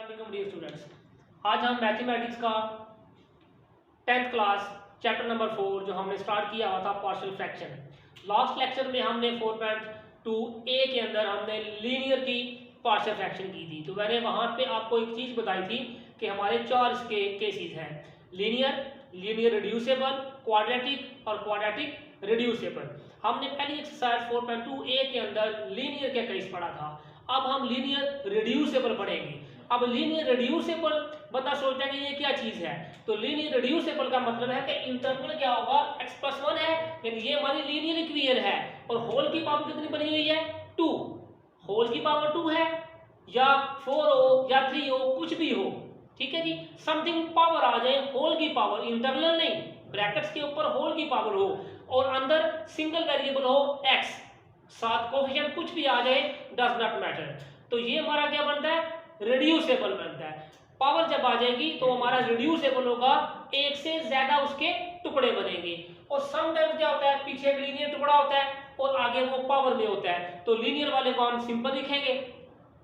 अस्सलाम dear students, आज हम मैथमेटिक्स का 10th क्लास चैप्टर नंबर 4 जो हमने स्टार्ट किया हुआ था पार्शियल फ्रैक्शन। लास्ट लेक्चर में हमने 4.2a के अंदर हमने लीनियर की पार्शियल फ्रैक्शन की थी। तो मैंने वहाँ पे आपको एक चीज़ बताई थी कि हमारे 4 इसके केसेस हैं, लीनियर, लीनियर रिड्यूसेबल, क्वाड्रेटिक और क्वाड्रेटिक रिड्यूसेबल। हमने पहली एक्सरसाइज 4.2a के अंदर लीनियर का केस पढ़ा था। अब हम लीनियर रिड्यूसेबल पढ़ेंगे। अब लीनियर रिड्यूसेबल बंदा सोचता है कि ये क्या चीज है, तो लीनियर रिड्यूसेबल का मतलब है कि इंटरवल क्या होगा, x+1 है, यानी ये हमारी लीनियर इक्वेशन है और होल की पावर कितनी बनी हुई है 2, होल की पावर 2 है, या 4 हो या 3 हो, कुछ भी हो, ठीक है जी। समथिंग पावर आ जाए, होल की पावर, इंटरवल नहीं, ब्रैकेट्स के ऊपर होल की पावर हो और अंदर सिंगल वेरिएबल हो x, साथ कोफिशिएंट कुछ भी आ जाए, डज नॉट मैटर। तो ये हमारा क्या बनता है, रिड्यूसेबल बनता है। पावर जब आ जाएगी तो हमारा रिड्यूसेबल होगा, एक से ज्यादा उसके टुकड़े बनेंगे। और समटाइम्स क्या होता है, पीछे एक लीनियर टुकड़ा होता है और आगे वो पावर में होता है, तो लीनियर वाले को हम सिंपल लिखेंगे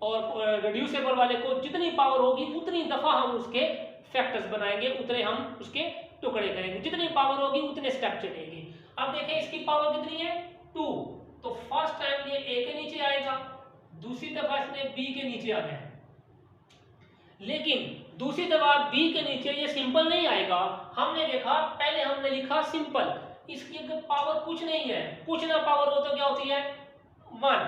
और रिड्यूसेबल वाले को जितनी पावर होगी उतनी दफा हम उसके फैक्टर्स बनाएंगे, उतने हम उसके टुकड़े करेंगे, जितनी पावर होगी उतने स्टेप चलेंगे। अब देखें इसकी पावर कितनी है 2, तो फर्स्ट टाइम ये a के नीचे आएगा, दूसरी दफा इसने b के नीचे आना है, लेकिन दूसरी दफा b के नीचे ये सिंपल नहीं आएगा। हमने देखा पहले हमने लिखा सिंपल, इसकी अगर पावर कुछ नहीं है, कुछ ना पावर हो तो क्या होती है 1,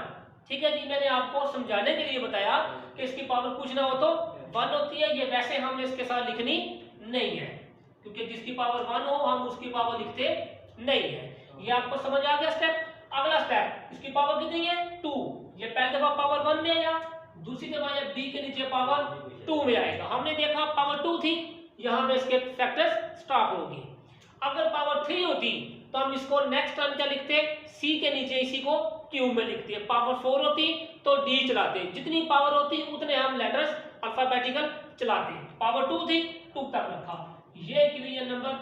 ठीक है जी। मैंने आपको समझाने के लिए बताया कि इसकी पावर कुछ ना हो तो 1 होती है। ये वैसे हमने इसके साथ लिखनी नहीं है, क्योंकि जिसकी पावर 1 हो हम उसकी पावर लिखते नहीं है। ये आपको समझ आ गया स्टेप। अगला स्टेप, इसकी पावर कितनी है 2, ये पहली दफा पावर 1 में आया, दूसरी दफा ये b के नीचे पावर 2 में आएगा। हमने देखा पावर 2 थी, यहां में इसके फैक्टर्स स्टॉप हो गए। अगर पावर 3 होती तो हम इसको नेक्स्ट टर्म क्या लिखते, c के नीचे इसी को q में लिखते। पावर 4 होती तो d चलाते, जितनी पावर होती उतने हम लेटर्स अल्फाबेटिकल चलाते। पावर 2 थी 2 तक रखा, ये इक्वेशन नंबर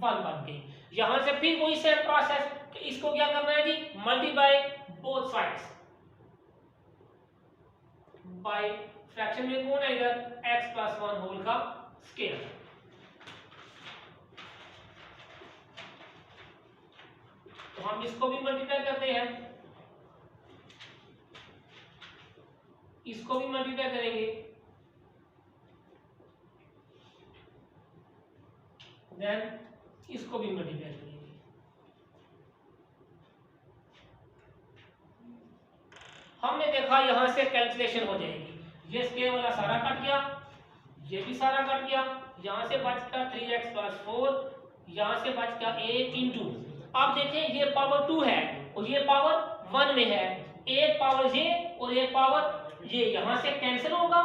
1 बन गई। यहां से फिर वही सेम प्रोसेस, इसको क्या करना है जी, multiply both sides by fraction में कौन है इधर x+1 होल का स्क्वायर। तो हम इसको भी मल्टीप्लाई करते हैं, इसको भी मल्टीप्लाई करेंगे, देन इसको भी मल्टीप्लाई करेंगे। हमने देखा यहां से कैलकुलेशन हो जाएगी, ये स्क्वायर वाला सारा कट गया, ये भी सारा कट गया, यहां से बच गया 3x+4, यहां से बच गया a इंटू। अब देखें ये पावर 2 है और ये पावर 1 में है, एक पावर ये और एक पावर ये, यहां से कैंसिल होगा,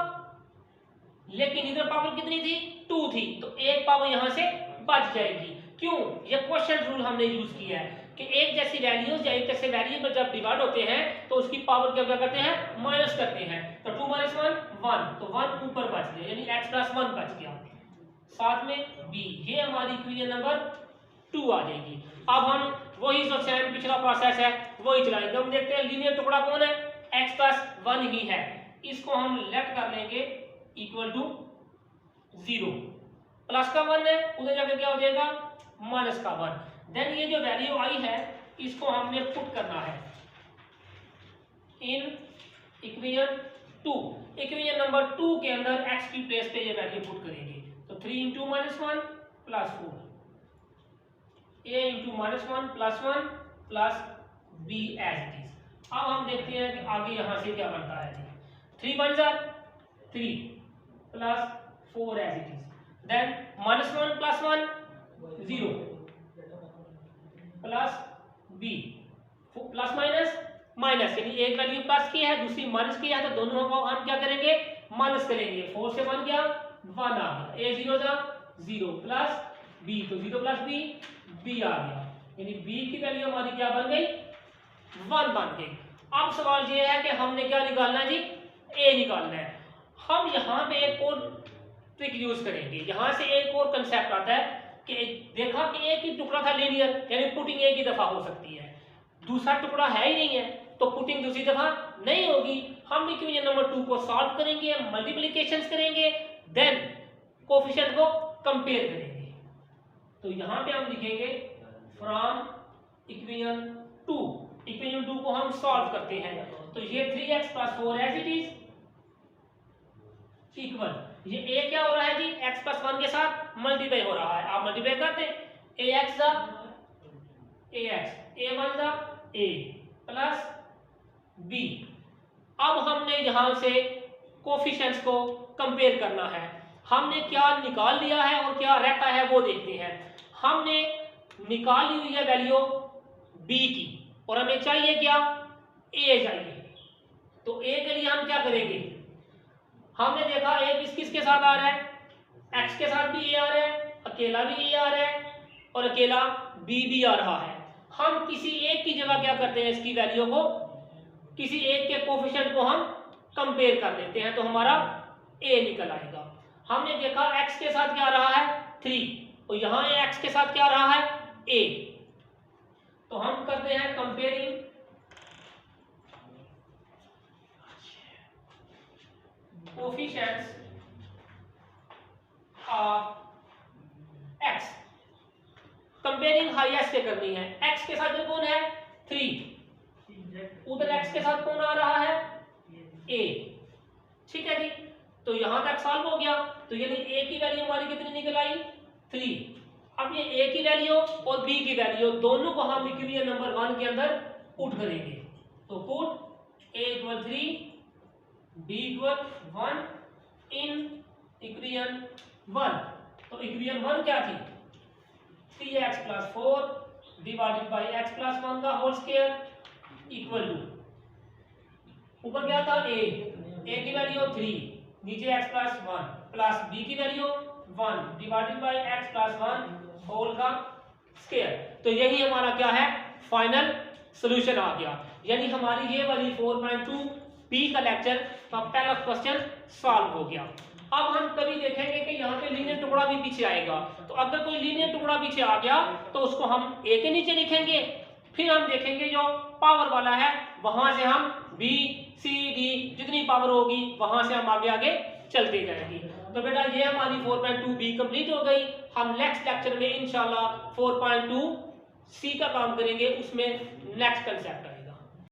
लेकिन इधर पावर कितनी थी 2 थी, तो एक पावर यहां से बच जाएगी। क्यों, ये क्वोशिएंट रूल हमने यूज किया है कि एक जैसी वैल्यूज या एक जैसे वेरिएबल जब डिवाइड होते हैं तो उसकी पावर क्या करते हैं, माइनस करते हैं। तो 2 - 1 1, तो 1 ऊपर बच गया, यानी x+1 बच गया, साथ में b। ये हमारी इक्वेशन नंबर 2 आ जाएगी। अब हम वही जो सेम पिछला प्रोसेस है वही चलाएंगे। हम देखते हैं लीनियर टुकड़ा कौन है, x+1 ही है, इसको हम लेफ्ट कर लेंगे इक्वल टू 0, प्लस का 1 है, उधर जाकर क्या हो जाएगा माइनस का 1। देन ये जो वैल्यू आई है इसको हमने पुट करना है इन इक्वेशन 2। इक्वेशन नंबर 2 के अंदर x की प्लेस पे ये वैल्यू पुट करेंगे, तो 3 × -1 plus 4, a × -1 plus 1 plus b as it is. अब हम देखते हैं कि आगे यहां से क्या बनता है। 3 × 1 3 plus 4 as it is, then -1 plus 1 0 plus b, plus minus minus, यानी एक वैल्यू प्लस की है दूसरी माइनस की है, तो दोनों को हम क्या करेंगे माइनस करेंगे। 4 से 1 गया 1 आ गया, a 0 था 0 प्लस b, तो 0 प्लस b आ गया, यानी b की वैल्यू हमारी क्या बन गई 1 बन गई। अब सवाल ये है कि हमने क्या निकालना है जी, a निकालना है। हम यहाँ पे एक और ट्रिक यूज करेंगे, यहाँ से एक और कंसेप्ट आता है कि देखा कि एक ही टुकड़ा था लीनियर, यानी पुटिंग एक ही दफा हो सकती है, दूसरा टुकड़ा है ही नहीं है, तो पुटिंग दूसरी दफा नहीं होगी। हम इक्वेशन नंबर 2 को सॉल्व करेंगे, मल्टीप्लिकेशंस करेंगे, देन कोफिशिएंट को कंपेयर करेंगे। तो यहां पे हम लिखेंगे फ्रॉम इक्वेशन 2, इक्वेशन 2 को हम सॉल्व करते हैं। तो ये 3x + 4 as it is equal, ये a क्या हो रहा है जी, x + 1 के साथ मल्टीप्लाई हो रहा है, आप मल्टीप्लाई करते हैं, ax + ax, a1 + a plus b। अब हमने यहां से कोफिशिएंट्स को कंपेयर करना है। हमने क्या निकाल लिया है और क्या रहता है वो देखते हैं। हमने निकाल ली हुई है वैल्यू b की और हमें चाहिए क्या, a चाहिए। तो a के लिए हम क्या करेंगे, हमने देखा a किसके साथ आ रहा है, x के साथ भी a आ रहा है, अकेला भी a आ रहा है और अकेला b भी आ रहा है। हम किसी एक की जगह क्या करते हैं, इसकी वैल्यू को, किसी एक के कोफिशिएंट को हम कंपेयर कर देते हैं, तो हमारा a निकल आएगा। हमने देखा x के साथ क्या आ रहा है 3 और यहाँ x के साथ क्या आ रहा है a, तो हम करते हैं comparing coefficients of x। Comparing highest से करनी है, x के साथ जो कौन है 3, उधर x के साथ कौन आ रहा है a, ठीक है जी। तो यहां तक सॉल्व हो गया। तो यानी a की वैल्यू हमारी कितनी निकल आई 3। अब ये a की वैल्यू और b की वैल्यू दोनों को हम इक्वेशन नंबर 1 के अंदर पुट करेंगे। तो put a = 3 b = 1 in equation 1। तो इक्वेशन 1 क्या थी, 3x + 4 डिवाइडेड बाई x + 1 का होल स्क्वायर इक्वल टू, ऊपर क्या था a की वैल्यू 3, नीचे x + 1 प्लस b की value 1 divided by x + 1 whole का स्क्वायर। तो यही हमारा क्या है, फाइनल सॉल्यूशन आ गया। यानी हमारी ये वाली 4.2 b का लेक्चर का पहला क्वेश्चन सॉल्व हो गया। अब हम कभी देखेंगे कि यहाँ पे लीनियर टुकड़ा भी पीछे आएगा, तो अगर कोई लीनियर टुकड़ा पीछे आ गया तो उसको हम a के नीचे लिखेंगे, फिर हम देखेंगे जो पावर वाला है वहां से हम b c d जितनी पावर होगी वहां से हम आगे आगे चलते जाएंगे। तो बेटा ये हमारी 4.2 b कंप्लीट हो गई। हम नेक्स्ट लेक्चर में इंशाल्लाह 4.2 c का काम करेंगे, उसमें नेक्स्ट कंसेप्ट